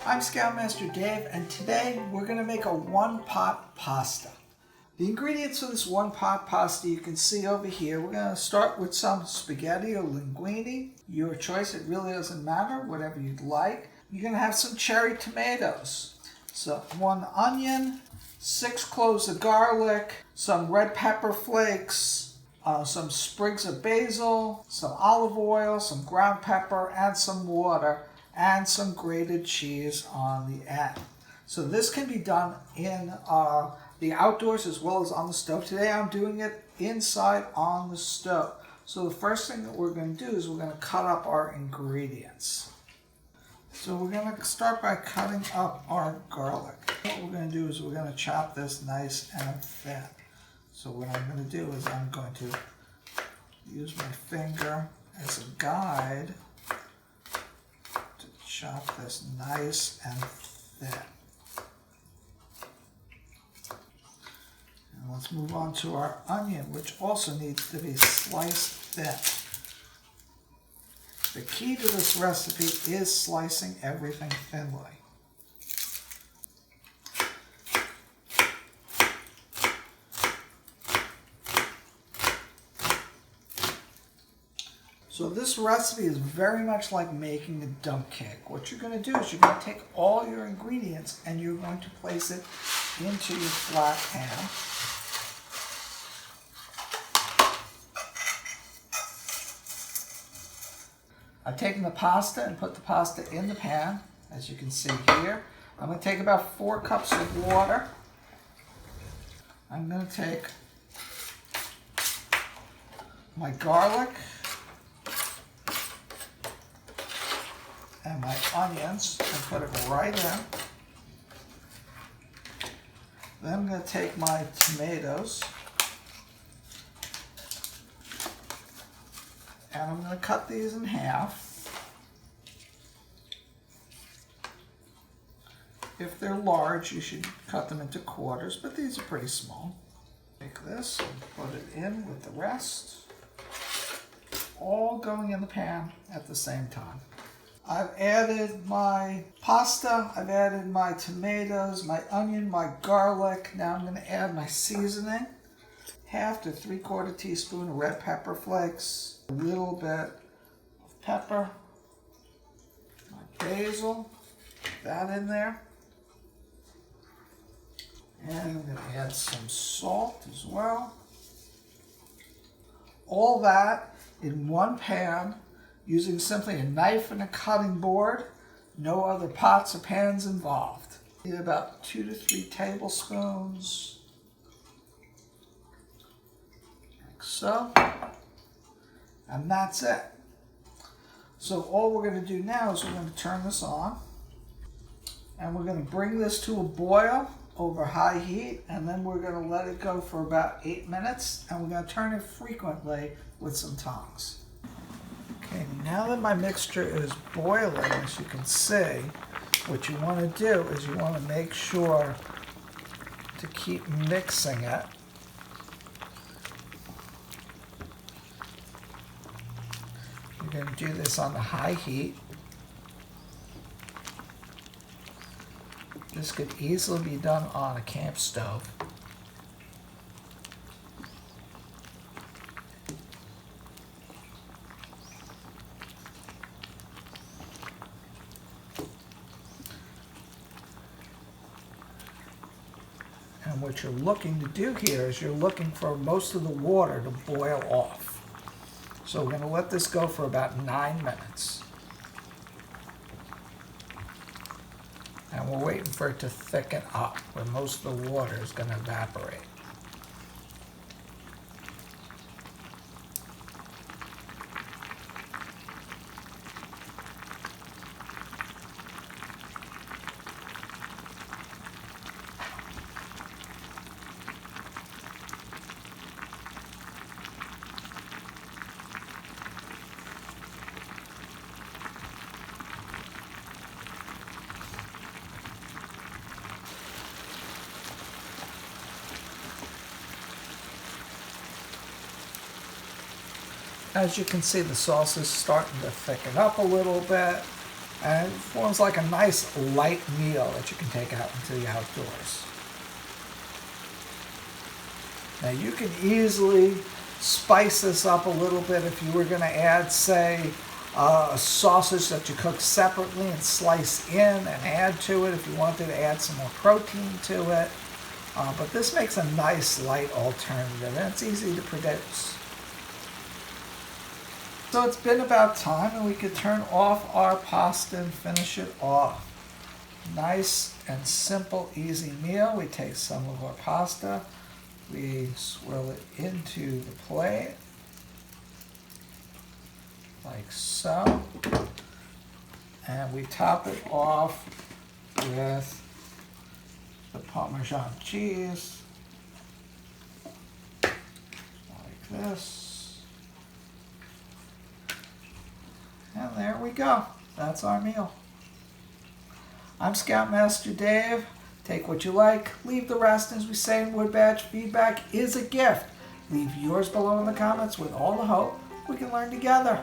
I'm Scoutmaster Dave, and today we're going to make a one-pot pasta. The ingredients for this one-pot pasta you can see over here. We're going to start with some spaghetti or linguine. Your choice, it really doesn't matter, whatever you'd like. You're going to have some cherry tomatoes. So 1 onion, 6 cloves of garlic, some red pepper flakes, some sprigs of basil, some olive oil, some ground pepper, and some water, and some grated cheese on the end. So this can be done in the outdoors as well as on the stove. Today I'm doing it inside on the stove. So the first thing that we're going to do is we're going to cut up our ingredients. So we're going to start by cutting up our garlic. What we're going to do is we're going to chop this nice and thin. So what I'm going to do is I'm going to use my finger as a guide to chop this nice and thin. And let's move on to our onion, which also needs to be sliced thin. The key to this recipe is slicing everything thinly. So this recipe is very much like making a dump cake. What you're going to do is you're going to take all your ingredients and you're going to place it into your flat pan. I've taken the pasta and put the pasta in the pan, as you can see here. I'm going to take about 4 cups of water. I'm going to take my garlic and my onions and put it right in. Then I'm going to take my tomatoes and I'm going to cut these in half. If they're large, you should cut them into quarters, but these are pretty small. Take this and put it in with the rest, all going in the pan at the same time. I've added my pasta, I've added my tomatoes, my onion, my garlic. Now I'm going to add my seasoning. 1/2 to 3/4 teaspoon of red pepper flakes, a little bit of pepper, my basil, put that in there. And I'm going to add some salt as well. All that in one pan, using simply a knife and a cutting board. No other pots or pans involved. Need about 2 to 3 tablespoons, like so. And that's it. So all we're going to do now is we're going to turn this on. And we're going to bring this to a boil over high heat. And then we're going to let it go for about 8 minutes. And we're going to turn it frequently with some tongs. Okay, now that my mixture is boiling, as you can see, what you want to do is you want to make sure to keep mixing it. You're going to do this on the high heat. This could easily be done on a camp stove. And what you're looking to do here is you're looking for most of the water to boil off. So we're going to let this go for about 9 minutes. And we're waiting for it to thicken up, where most of the water is going to evaporate. As you can see, the sauce is starting to thicken up a little bit. And it forms like a nice light meal that you can take out into the outdoors. Now you can easily spice this up a little bit if you were going to add, say, a sausage that you cook separately and slice in and add to it if you wanted to add some more protein to it. But this makes a nice light alternative, and it's easy to produce. So it's been about time, and we could turn off our pasta and finish it off. Nice and simple, easy meal. We take some of our pasta, we swirl it into the plate, like so, and we top it off with the Parmesan cheese, like this, and there we go. That's our meal. I'm Scoutmaster Dave. Take what you like, leave the rest. As we say in Woodbatch, feedback is a gift. Leave yours below in the comments with all the hope we can learn together.